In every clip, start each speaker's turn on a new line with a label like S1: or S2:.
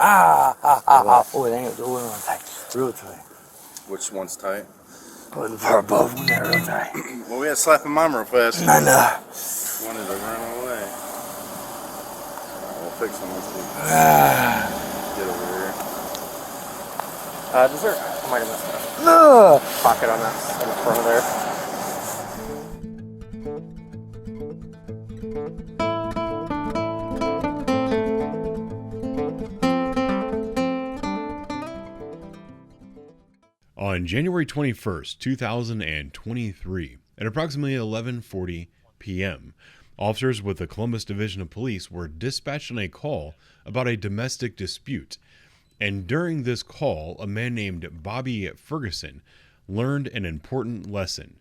S1: Oh, it ain't. Oh, real tight. Real tight.
S2: Which one's tight?
S1: Oh, the part above one there, real tight.
S2: Well, we had to slap him on real fast.
S1: I know.
S2: Wanted to run away. We'll fix him once we get over here.
S3: Dessert. I might have messed it up.
S1: No.
S3: Pocket on that in the front of there.
S4: On January 21st, 2023, at approximately 11:40 p.m., officers with the Columbus Division of Police were dispatched on a call about a domestic dispute. And during this call, a man named Bobby Ferguson learned an important lesson.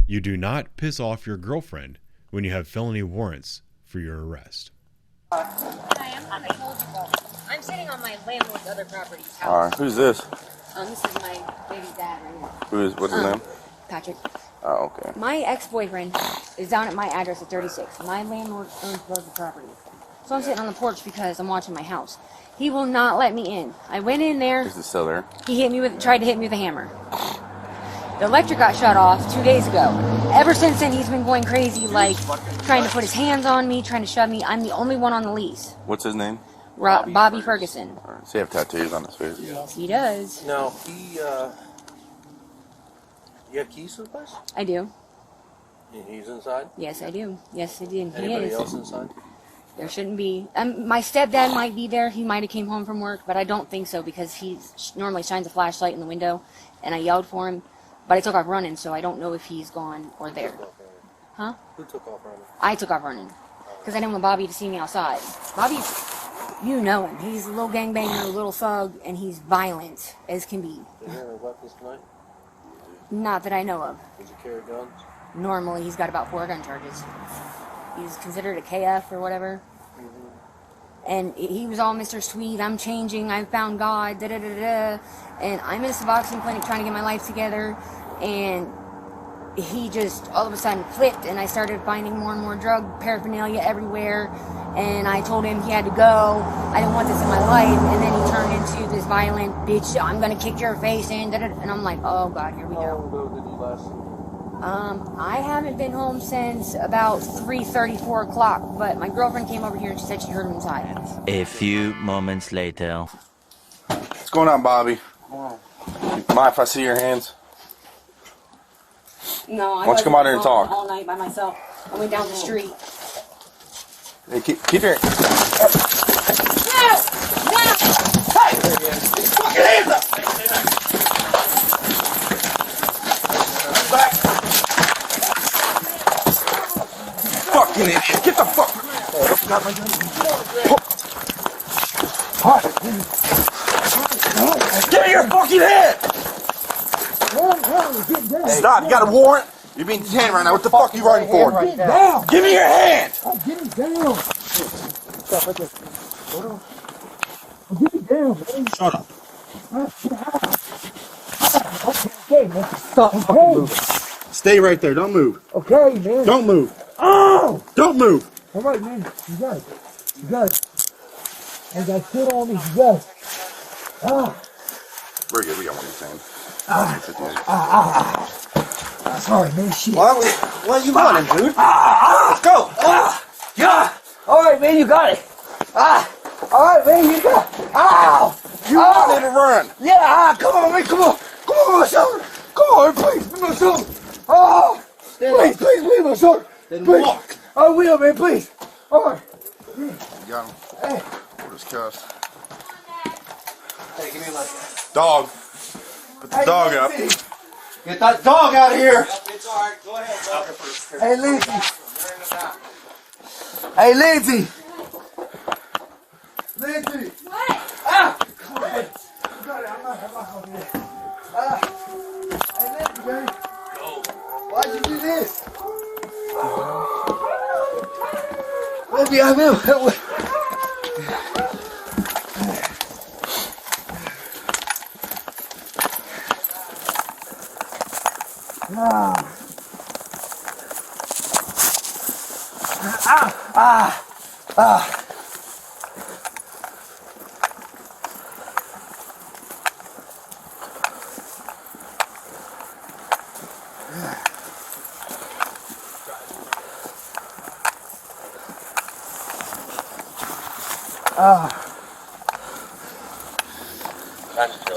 S4: You do not piss off your girlfriend when you have felony warrants for your arrest.
S5: Hi, I'm sitting on my landlord's other property's house.
S2: Alright, who's this?
S5: This is my baby's dad right here.
S2: What's his name?
S5: Patrick.
S2: Oh, okay.
S5: My ex-boyfriend is down at my address at 36. My landlord owns both the properties. So I'm sitting on the porch because I'm watching my house. He will not let me in. I went in there.
S2: Is it still there?
S5: He tried to hit me with a hammer. The electric got shut off 2 days ago. Ever since then, he's been going crazy, like trying to put his hands on me, trying to shove me. I'm the only one on the lease.
S2: What's his name?
S5: Bobby Ferguson.
S2: Right. Does he have tattoos on his face?
S5: Yes, he does.
S3: No, you have keys to the place?
S5: I do.
S3: He's inside?
S5: Yes, I do. Yes, I did. He
S3: Anybody
S5: is.
S3: else inside?
S5: There shouldn't be. My stepdad might be there. He might have came home from work, but I don't think so because he normally shines a flashlight in the window, and I yelled for him, but I took off running, so I don't know if he's gone or there. Huh?
S3: Who took off running?
S5: I took off running because I didn't want Bobby to see me outside. Bobby, you know him. He's a little gangbanger, a little thug, and he's violent as can be.
S3: Did you have any weapons tonight?
S5: Not that I know of.
S3: Did you carry guns?
S5: Normally, he's got about 4 gun charges. He's considered a KF or whatever. And he was all Mr. Sweet, I'm changing, I found God, da-da-da-da. And I'm in a Suboxone clinic trying to get my life together. And he just all of a sudden flipped, and I started finding more and more drug paraphernalia everywhere. And I told him he had to go. I didn't want this in my life. And then he turned into this violent bitch, I'm going to kick your face in, da-da-da. And I'm like, oh God, here we
S3: How
S5: go.
S3: long ago did you last?
S5: I haven't been home since about 3:30, 4 o'clock, but my girlfriend came over here and she said she heard him inside.
S6: A few moments later.
S2: What's going on, Bobby?
S3: Wow.
S2: Mind if I see your hands?
S5: No, I
S2: Why don't you come out here and talk?
S5: all night by myself. I went down the street.
S2: Hey, keep your...
S5: No! No!
S2: Hey! Fucking hands up! Back! Fucking idiot! Get the fuck! Give me your fucking hand! Stop! You got a warrant? You're being detained right now. What the fuck are you running for?
S1: Get down.
S2: Give me your hand!
S1: I'm getting down. Stop right there. Hold on. I'm getting down, man.
S2: Shut up.
S1: Okay, man. Stop fucking moving.
S2: Stay right there. Don't move.
S1: Okay, man.
S2: Don't move.
S1: Oh!
S2: Don't move.
S1: All right, man. You got it. You got it. I got shit on me. You got it. Ah.
S2: Very good. We got what you're saying.
S1: Sorry, man. Shit.
S3: Why are you running, dude? Let's go!
S1: Yeah. All right, man. You got it. All right, man. You got it. Ow.
S2: You wanted to run.
S1: Yeah. Come on, man. Come on. Come on, my shoulder. Come on, please. Leave my shoulder. Oh. Please, leave my shoulder.
S2: Then
S1: Please.
S2: walk.
S1: I will, man. Please. All right.
S2: You got him.
S1: Hey.
S2: We're just cussed.
S3: Hey, give me a leg.
S2: Dog. Put the dog up.
S3: Get that dog out of here!
S7: It's alright, go ahead, bro.
S1: Hey, Lindsay. Hey, Lindsay. Lindsay.
S5: What?
S1: Ah! Come on, man. You got it. I'm not over here. Hey, Lindsay, man. Why'd you do this? Maybe I will.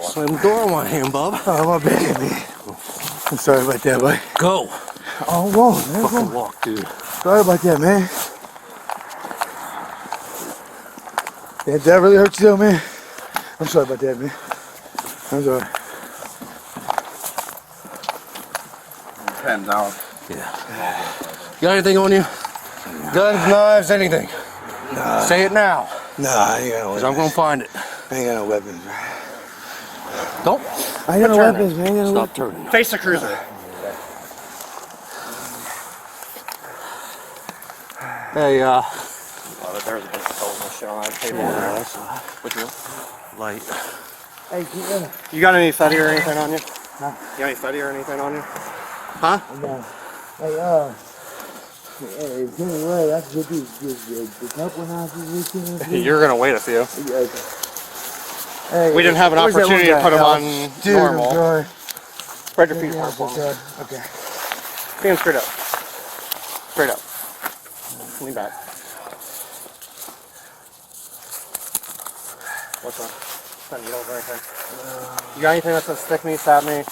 S3: Slam the door on my hand, Bob.
S1: Oh, my bad, man. I'm sorry about that, buddy.
S3: Go.
S1: Oh, whoa, man.
S3: Fucking
S1: Whoa.
S3: walk, dude.
S1: Sorry about that, man. Did that really hurt you, though, man? I'm sorry about that, man. I'm sorry.
S2: Pen down.
S3: Yeah. You got anything on you? Guns, knives, anything?
S1: Nah.
S3: Say it now,
S1: Nah, I ain't got no
S3: because
S1: weapons.
S3: I'm gonna find it.
S1: I ain't got no weapons, man.
S3: Don't.
S1: I ain't got no
S3: Turn
S1: weapons,
S3: it.
S1: man. I ain't got no
S3: Stop turning.
S7: Face the cruiser.
S3: Hey,
S7: Oh, there was a bunch of cold and shit on that table. Which one?
S3: light.
S1: Hey, keep
S7: You got any fetty or anything on you? Huh? You got any fetty or anything on you? Huh?
S1: Hey, hey, tell me what, I can get the couple houses we
S7: You're gonna wait a few.
S1: Hey,
S7: We didn't have an
S1: where's that
S7: opportunity
S1: one
S7: to put
S1: guy?
S7: them
S1: Oh,
S7: on
S1: dude,
S7: normal.
S1: I'm sorry.
S7: Spread your feet apart.
S1: Okay.
S7: Stand straight up. Straight up. Lean back. What's wrong? Son, you don't have anything. You got anything that says stick me, stab me?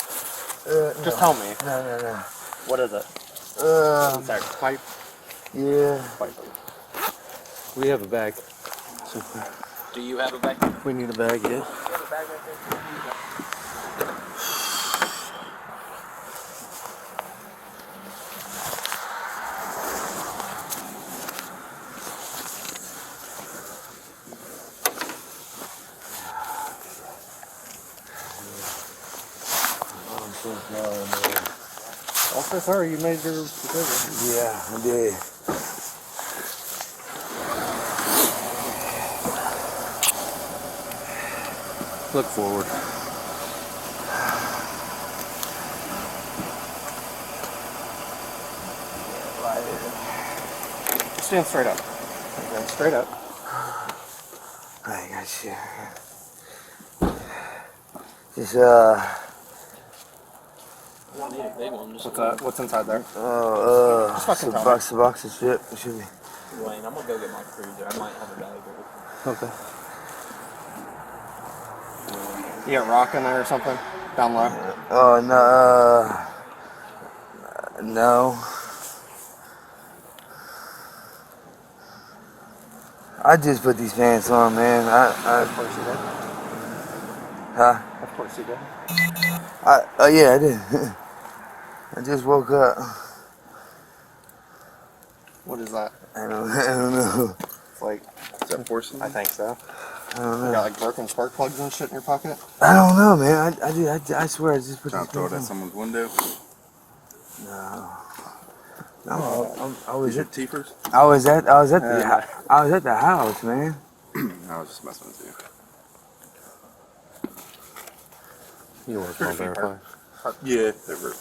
S7: Just tell me.
S1: No.
S7: What is it? Inside. Pipe?
S1: Yeah.
S7: Pipe.
S3: We have a bag.
S7: Do you have a bag?
S3: We need a bag, yeah.
S7: I'm so sorry you made your decision.
S1: Yeah, I did.
S3: Look forward.
S7: Stand straight up. Stand straight up.
S1: I got you. Just,
S7: What's that? What's inside there?
S1: just
S7: fucking tell
S1: box of shit. It should be.
S8: Wayne, I'm gonna go get my cruiser. I might have a bag of it.
S3: Okay.
S7: You got rock in there or something? Down low?
S1: Oh, no, no. I just put these pants on, man.
S7: Of course you did.
S1: Huh?
S7: Of course you did.
S1: Oh yeah, I did. I just woke up.
S7: What is that?
S1: I don't know.
S7: It's like,
S2: Is that porcelain?
S7: I think so.
S1: I don't
S7: You
S1: know.
S7: got like broken spark plugs and shit in your pocket?
S1: I don't know, man. I swear I just put
S2: Trying
S1: these
S2: to throw it at
S1: pants on.
S2: someone's window.
S1: No, I was
S2: These are
S1: at
S2: teepers?
S1: I was at the house, man.
S2: I was just messing with you.
S3: You want to verify?
S2: Yeah, they were.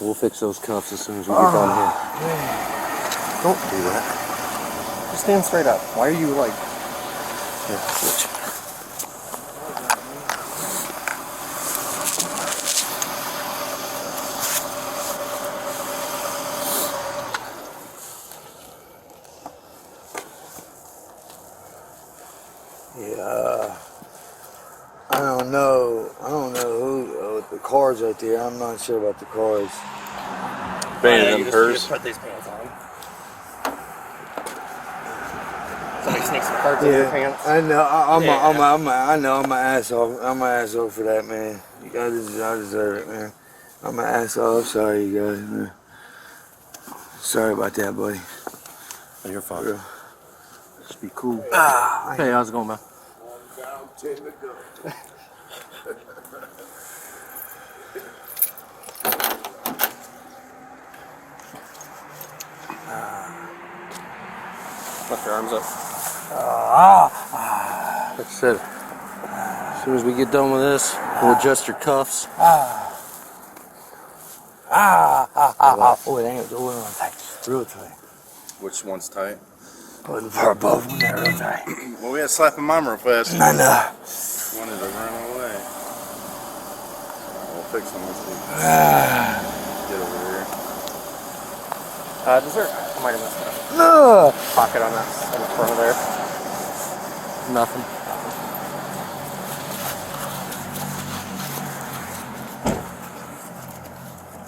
S3: We'll fix those cuffs as soon as we get down here. Don't do that.
S7: Just stand straight up. Why are you like...
S3: Here, switch.
S1: Yeah. I don't know who with the cars right there. I'm not sure about the cars.
S2: Abandoned hers.
S7: put these pants on. Somebody sneaks some cards in your pants.
S1: I know.
S7: Yeah.
S1: I know. I'm an asshole. I'm an asshole for that, man. You guys, I deserve it, man. I'm an asshole. I'm sorry, you guys, man. Sorry about that, buddy.
S3: Oh, you're fine.
S1: Real.
S3: Just be cool.
S1: Ah,
S3: Hey, how's it going, man?
S7: Lift your arms up.
S3: Like I said, as soon as we get done with this, we'll adjust your cuffs.
S1: Oh, it ain't real tight. Real tight.
S2: Which one's tight?
S1: Oh, the part above one there, real tight.
S2: Well, we had to slap him mom real fast.
S1: I know.
S2: Wanted to run away. We'll fix him once we get over here.
S7: Dessert. I might have missed that.
S1: No.
S7: Pocket on that in front of there. Nothing.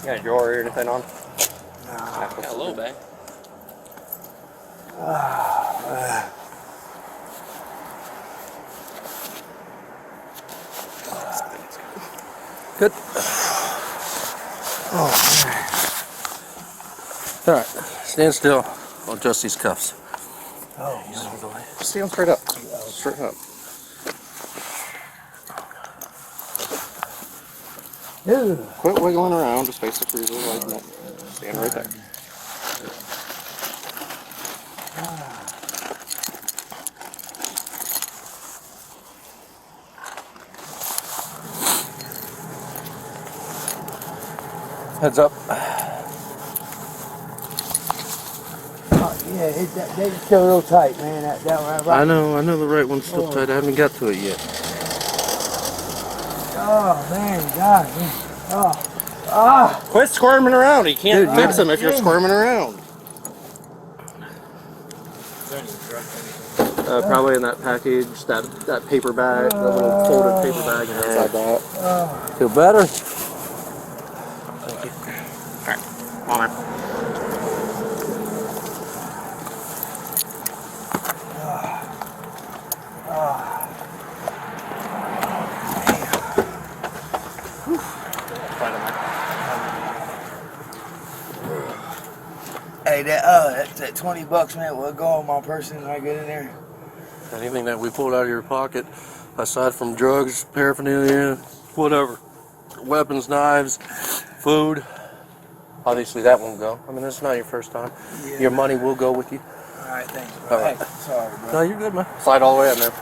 S7: You got a drawer or anything on?
S8: Got a little bit.
S7: Good. Oh, man. Alright, stand still. I'll adjust these cuffs.
S1: Oh,
S7: Stand straight up. Straight up.
S1: no.
S7: Quit wiggling around, just face the freezer like that. Stand right there. Heads up.
S1: Oh, yeah, they still a little tight, man. That right.
S7: I know the right one's still tight. I haven't got to it yet.
S1: Oh, man, God.
S7: Quit squirming around. You can't fix them if you're squirming around. Probably in that package, that paper bag, the little folded paper bag inside that. Feel better? Thank you. Alright, come on, man.
S1: Hey, that $20, man, will go on my person when I get in there?
S7: Anything that we pulled out of your pocket, aside from drugs, paraphernalia, whatever, weapons, knives, food, obviously that won't go. I mean, this is not your first time.
S1: Yeah.
S7: Your money will go with you.
S1: All right, thanks, bro.
S7: All right.
S1: Hey, sorry, bro.
S7: No, you're good, man. Slide all the way in there.